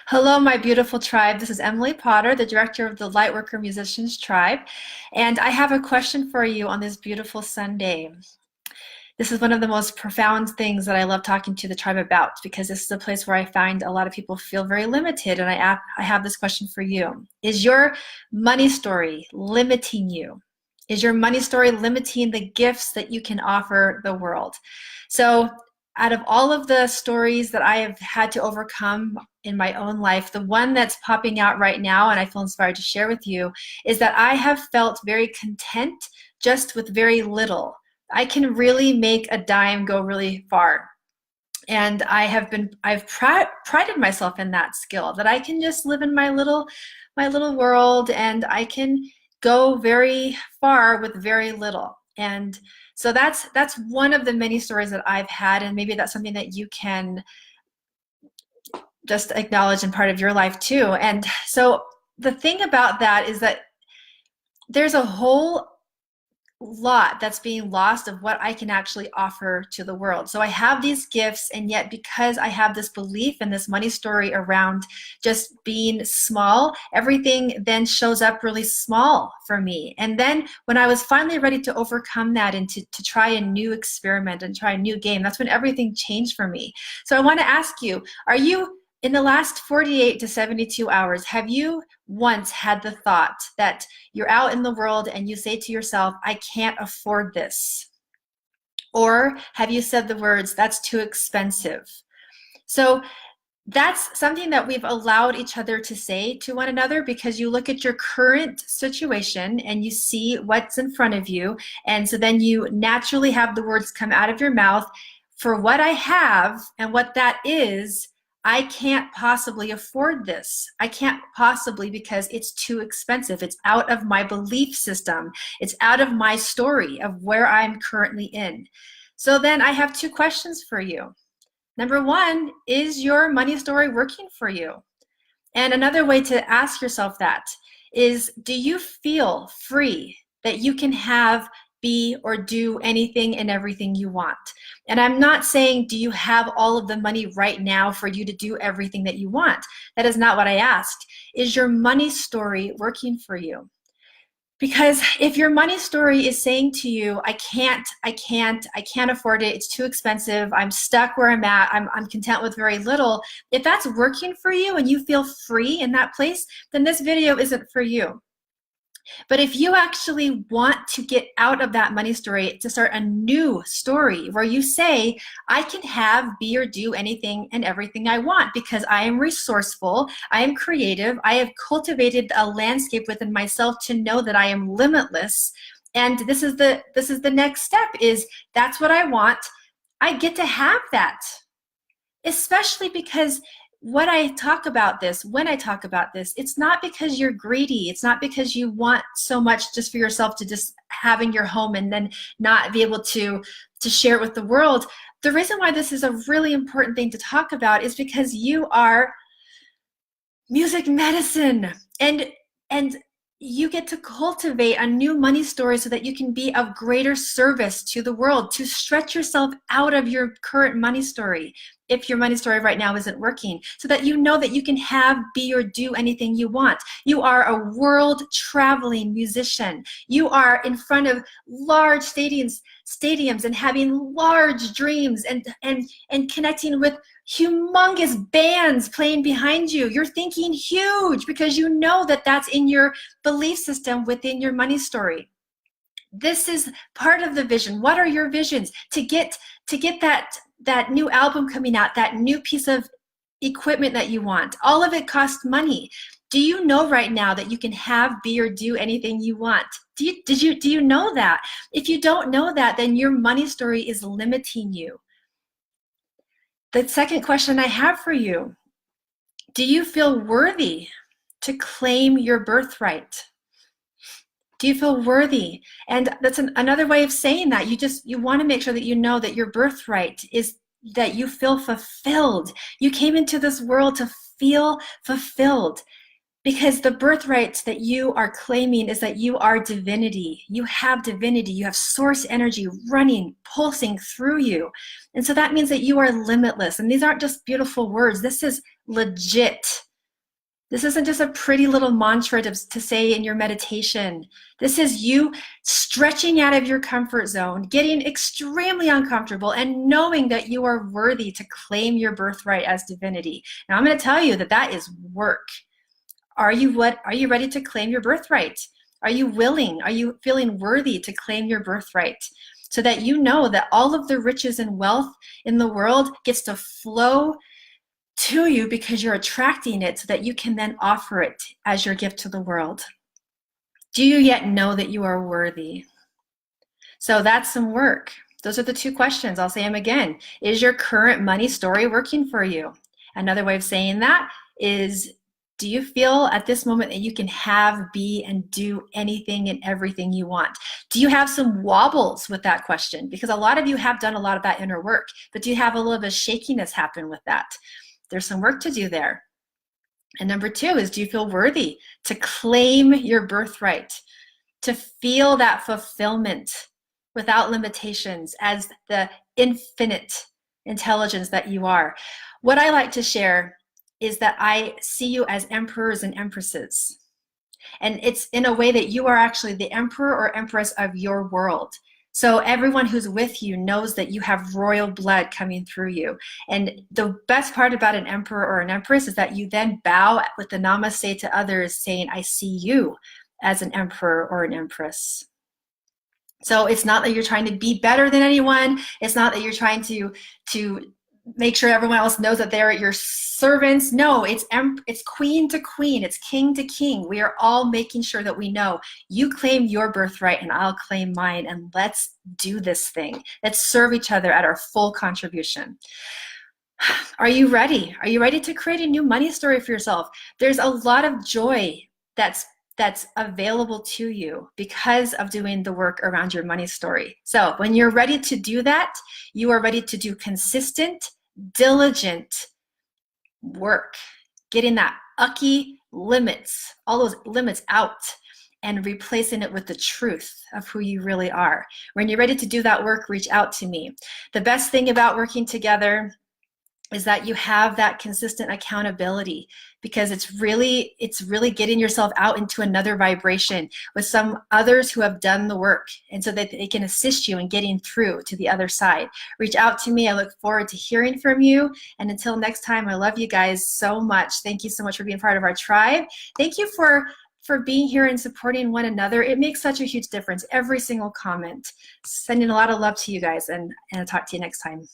Hello, my beautiful tribe. This is Emily Potter, the director of the Lightworker Musicians Tribe, and I have a question for you on this beautiful Sunday. This is one of the most profound things that I love talking to the tribe about because this is a place where I find a lot of people feel very limited, and I have this question for you. Is your money story limiting you? Is your money story limiting the gifts that you can offer the world? So, out of all of the stories that I have had to overcome in my own life, the one that's popping out right now, and I feel inspired to share with you, is that I have felt very content just with very little. I can really make a dime go really far. And I've prided myself in that skill, that I can just live in my little world, and I can go very far with very little. And so that's one of the many stories that I've had, and maybe that's something that you can just acknowledge in part of your life too. And so the thing about that is that there's a whole lot that's being lost of what I can actually offer to the world. So I have these gifts, and yet because I have this belief and this money story around just being small, everything then shows up really small for me. And then when I was finally ready to overcome that and to try a new experiment and try a new game, that's when everything changed for me. So I want to ask you, are you in the last 48 to 72 hours, have you once had the thought that you're out in the world and you say to yourself, I can't afford this? Or have you said the words, that's too expensive? So that's something that we've allowed each other to say to one another, because you look at your current situation and you see what's in front of you. And so then you naturally have the words come out of your mouth, for what I have and what that is, I can't possibly afford this. I can't possibly, because it's too expensive. It's out of my belief system. It's out of my story of where I'm currently in. So then I have two questions for you. Number one, is your money story working for you? And another way to ask yourself that is, do you feel free that you can have, be, or do anything and everything you want? And I'm not saying, do you have all of the money right now for you to do everything that you want? That is not what I asked. Is your money story working for you? Because if your money story is saying to you, I can't afford it, it's too expensive, I'm stuck where I'm at, I'm content with very little, if that's working for you and you feel free in that place, then this video isn't for you. But if you actually want to get out of that money story to start a new story where you say, I can have, be, or do anything and everything I want because I am resourceful, I am creative, I have cultivated a landscape within myself to know that I am limitless. And this is the next step, is that's what I want. I get to have that. Especially because when I talk about this, it's not because you're greedy. It's not because you want so much just for yourself to just have in your home and then not be able to share it with the world. The reason why this is a really important thing to talk about is because you are music medicine, and you get to cultivate a new money story so that you can be of greater service to the world, to stretch yourself out of your current money story, if your money story right now isn't working, so that you know that you can have, be, or do anything you want. You are a world traveling musician. You are in front of large stadiums and having large dreams and connecting with humongous bands playing behind you. You're thinking huge because you know that that's in your belief system within your money story. This is part of the vision. What are your visions? To get that new album coming out, that new piece of equipment that you want. All of it costs money. Do you know right now that you can have, be, or do anything you want? Do you know that? If you don't know that, then your money story is limiting you. The second question I have for you, do you feel worthy to claim your birthright? Do you feel worthy? And that's another way of saying that. You want to make sure that you know that your birthright is that you feel fulfilled. You came into this world to feel fulfilled, because the birthright that you are claiming is that you are divinity. You have divinity. You have source energy running, pulsing through you. And so that means that you are limitless. And these aren't just beautiful words. This is legit. This isn't just a pretty little mantra to say in your meditation. This is you stretching out of your comfort zone, getting extremely uncomfortable, and knowing that you are worthy to claim your birthright as divinity. Now, I'm going to tell you that that is work. Are you ready to claim your birthright? Are you willing? Are you feeling worthy to claim your birthright? So that you know that all of the riches and wealth in the world gets to flow to you because you're attracting it, so that you can then offer it as your gift to the world. Do you yet know that you are worthy? So that's some work. Those are the two questions. I'll say them again. Is your current money story working for you? Another way of saying that is, do you feel at this moment that you can have, be, and do anything and everything you want? Do you have some wobbles with that question? Because a lot of you have done a lot of that inner work, but do you have a little bit of shakiness happen with that? There's some work to do there. And number two is, do you feel worthy to claim your birthright, to feel that fulfillment without limitations as the infinite intelligence that you are? What I like to share is that I see you as emperors and empresses. And it's in a way that you are actually the emperor or empress of your world. So everyone who's with you knows that you have royal blood coming through you. And the best part about an emperor or an empress is that you then bow with the namaste to others, saying, I see you as an emperor or an empress. So it's not that you're trying to be better than anyone. It's not that you're trying to make sure everyone else knows that they're your servants. No, it's queen to queen. It's king to king. We are all making sure that we know you claim your birthright and I'll claim mine, and let's do this thing. Let's serve each other at our full contribution. Are you ready? Are you ready to create a new money story for yourself? There's a lot of joy that's available to you because of doing the work around your money story. So when you're ready to do that, you are ready to do consistent, diligent work, getting that ucky limits, all those limits out, and replacing it with the truth of who you really are. When you're ready to do that work, reach out to me. The best thing about working together is that you have that consistent accountability, because it's really getting yourself out into another vibration with some others who have done the work, and so that they can assist you in getting through to the other side. Reach out to me. I look forward to hearing from you. And until next time, I love you guys so much. Thank you so much for being part of our tribe. Thank you for being here and supporting one another. It makes such a huge difference. Every single comment. Sending a lot of love to you guys, and I'll talk to you next time.